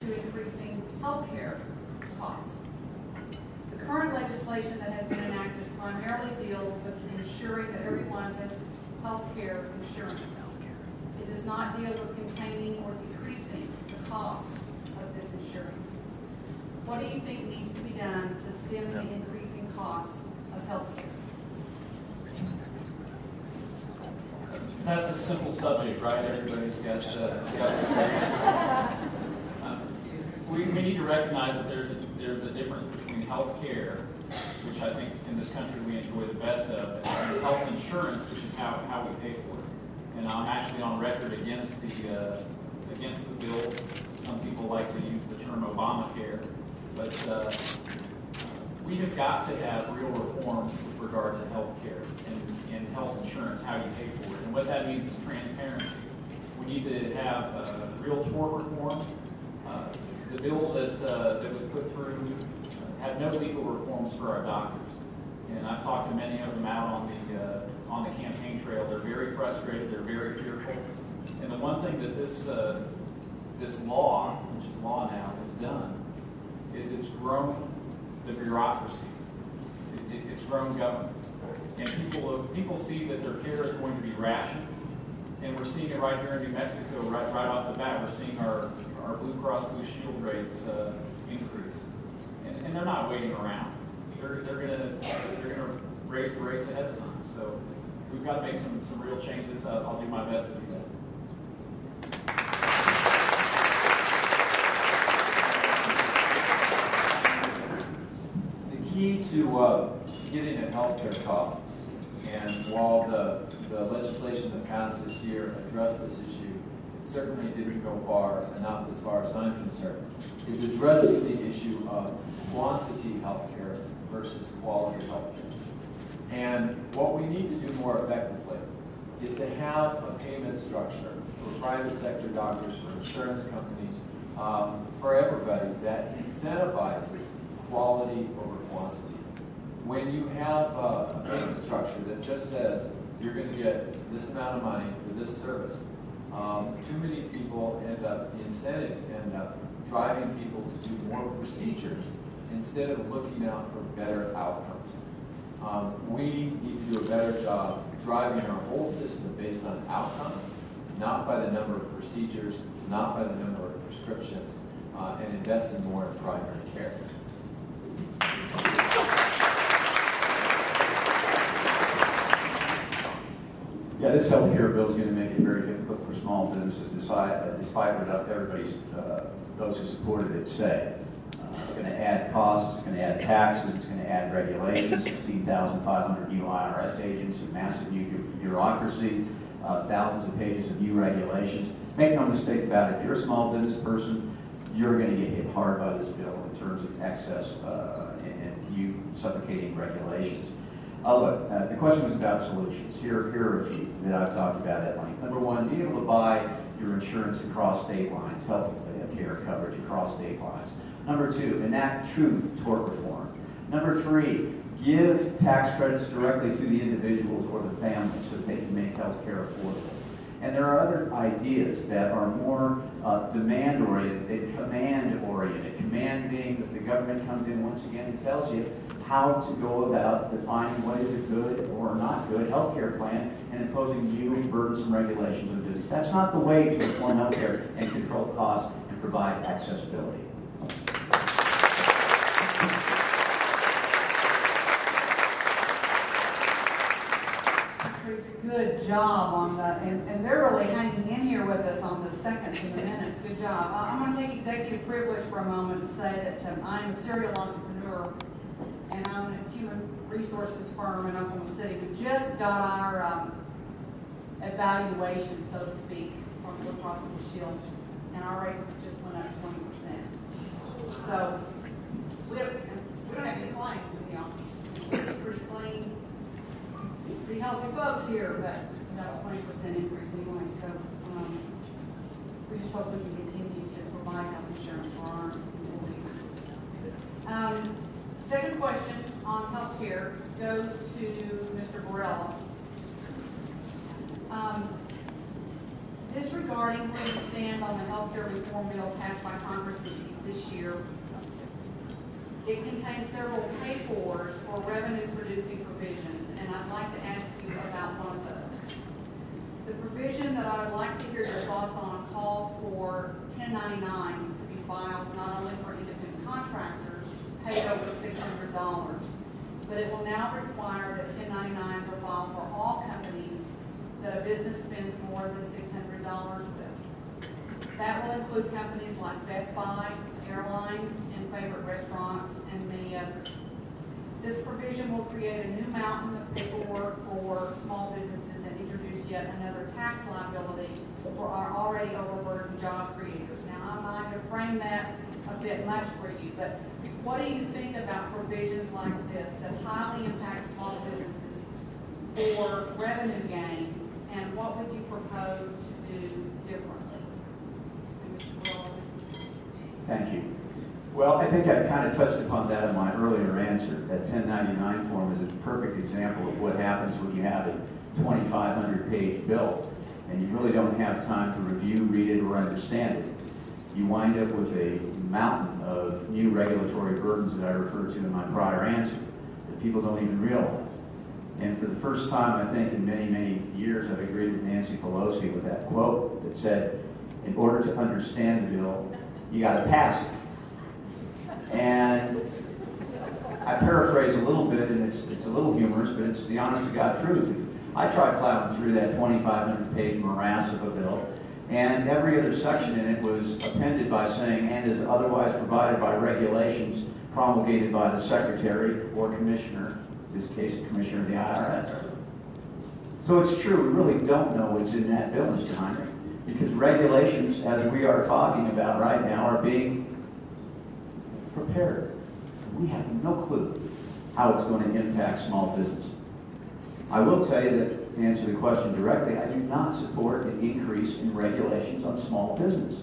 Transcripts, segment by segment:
to increasing health care costs. The current legislation that has been enacted primarily deals with ensuring that everyone has health care insurance. It does not deal with containing or decreasing the cost of this insurance. What do you think needs to be done to stem the increasing costs of health care? That's a simple subject, right? Everybody's got we need to recognize that there's a difference between health care, which I think in this country we enjoy the best of, and health insurance, which is how we pay for it. And I'm actually on record against the bill. Some people like to use the term Obamacare, but we have got to have real reforms with regard to health care and health insurance, how you pay for it. And what that means is transparency. We need to have real tort reform. The bill that was put through had no legal reforms for our doctors. And I've talked to many of them out on the campaign trail. They're very frustrated. They're very fearful. And the one thing that this law, which is law now, has done is it's grown the bureaucracy. It's grown government. And people see that their care is going to be rationed. And we're seeing it right here in New Mexico, right off the bat. We're seeing our Blue Cross Blue Shield rates increase. And they're not waiting around. They're gonna raise the rates ahead of time. So we've got to make some real changes. I'll do my best to do that. The key to getting at healthcare costs, and while the legislation that passed this year addressed this issue, it certainly didn't go far enough as far as I'm concerned, is addressing the issue of quantity healthcare versus quality healthcare. And what we need to do more effectively is to have a payment structure for private sector doctors, for insurance companies, for everybody that incentivizes quality over quantity. When you have a payment structure that just says you're going to get this amount of money for this service, too many people the incentives end up driving people to do more procedures instead of looking out for better outcomes. We need to do a better job driving our whole system based on outcomes, not by the number of procedures, not by the number of prescriptions, and investing more in primary care. Yeah, this health care bill is going to make it very difficult for small businesses, despite what those who supported it say. It's going to add costs, it's going to add taxes, it's going to add regulations, 16,500 new IRS agents, a massive new bureaucracy, thousands of pages of new regulations. Make no mistake about it, if you're a small business person, you're going to get hit hard by this bill in terms of excess and you suffocating regulations. Look, the question was about solutions. Here are a few that I've talked about at length. Number one, being able to buy your insurance across state lines, health care coverage across state lines. Number two, enact true tort reform. Number three, give tax credits directly to the individuals or the families so that they can make health care affordable. And there are other ideas that are more demand-oriented, command-oriented. Command being that the government comes in once again and tells you how to go about defining what is a good or not good healthcare plan and imposing new burdensome regulations and duties. That's not the way to reform healthcare and control costs and provide accessibility. Good job on that, and they're really hanging in here with us on the seconds and the minutes. Good job. I'm going to take executive privilege for a moment to say that I'm a serial entrepreneur, and I'm in a human resources firm in Oklahoma City. We just got our evaluation, so to speak, from Blue Cross Blue Shield, and our rates just went up 20%. So we don't have any claims in the office. Pretty clean. Pretty healthy folks here, but about a 20% increase anyway. So we just hope we can continue to provide health insurance for our employees. Second question on health care goes to Mr. Borrella. Disregarding where you stand on the health care reform bill passed by Congress this year. It contains several pay-fors or revenue-producing provisions, and I'd like to ask you about one of those. The provision that I would like to hear your thoughts on calls for 1099s to be filed not only for independent contractors paid over $600, but it will now require that 1099s are filed for all companies that a business spends more than $600 with. That will include companies like Best Buy, airlines, and favorite restaurants, and many others. This provision will create a new mountain of paperwork for small businesses and introduce yet another tax liability for our already overburdened job creators. Now, I might have framed that a bit much for you, but what do you think about provisions like this that highly impact small businesses for revenue gain, and what would you propose to do differently? Thank you. Well, I think I kind of touched upon that in my earlier answer. That 1099 form is a perfect example of what happens when you have a 2,500-page bill and you really don't have time to review, read it, or understand it. You wind up with a mountain of new regulatory burdens that I referred to in my prior answer that people don't even realize. And for the first time, I think, in many, many years, I've agreed with Nancy Pelosi with that quote that said, in order to understand the bill, you got to pass it. And I paraphrase a little bit, and it's a little humorous, but it's the honest-to-God truth. I tried plowing through that 2,500-page morass of a bill, and every other section in it was appended by saying, and is otherwise provided by regulations promulgated by the Secretary or Commissioner, in this case, the Commissioner of the IRS. So it's true, we really don't know what's in that bill, Mr. Heinrich, because regulations, as we are talking about right now, are being prepared. We have no clue how it's going to impact small business. I will tell you that, to answer the question directly, I do not support an increase in regulations on small business.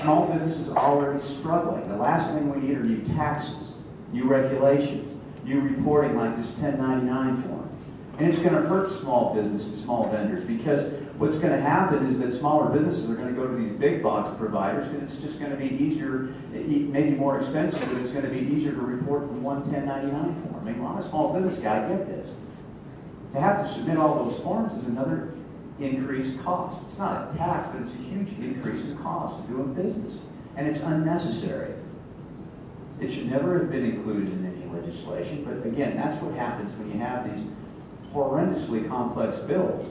Small business is already struggling. The last thing we need are new taxes, new regulations, new reporting like this 1099 form. And it's going to hurt small business and small vendors, because what's going to happen is that smaller businesses are going to go to these big box providers, and it's just going to be easier, maybe more expensive, but it's going to be easier to report from one 1099 form. I mean, well, I'm a small business guy, I get this. To have to submit all those forms is another increased cost. It's not a tax, but it's a huge increase in cost of doing business. And it's unnecessary. It should never have been included in any legislation, but again, that's what happens when you have these horrendously complex bills.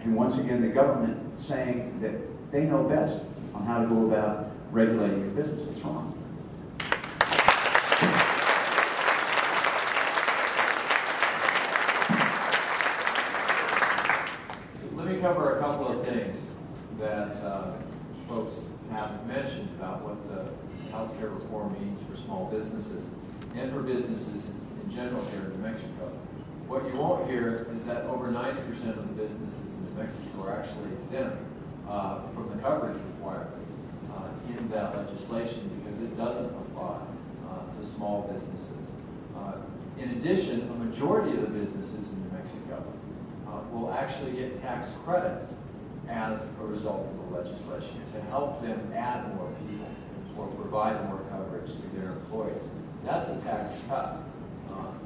And once again, the government saying that they know best on how to go about regulating your business. It's wrong. Let me cover a couple of things that folks have mentioned about what the healthcare reform means for small businesses and for businesses in general here in New Mexico. What you won't hear is that over 90% of the businesses in New Mexico are actually exempt from the coverage requirements in that legislation, because it doesn't apply to small businesses. In addition, a majority of the businesses in New Mexico will actually get tax credits as a result of the legislation to help them add more people or provide more coverage to their employees. That's a tax cut.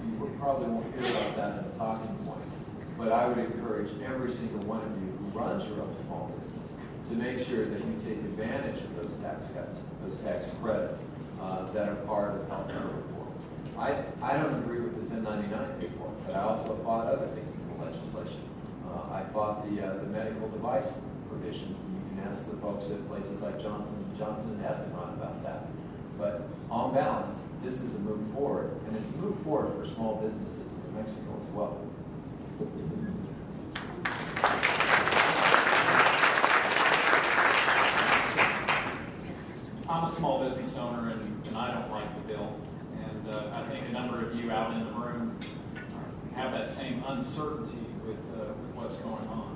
You probably won't hear about that in the talking points, but I would encourage every single one of you who runs your own small business to make sure that you take advantage of those tax cuts, those tax credits that are part of healthcare reform. I don't agree with the 1099 reform, but I also fought other things in the legislation. I fought the medical device provisions, and you can ask the folks at places like Johnson & Johnson and Ethanol about that. But on balance, this is a move forward, and it's a move forward for small businesses in New Mexico as well. I'm a small business owner, and I don't like the bill. And I think a number of you out in the room have that same uncertainty with what's going on.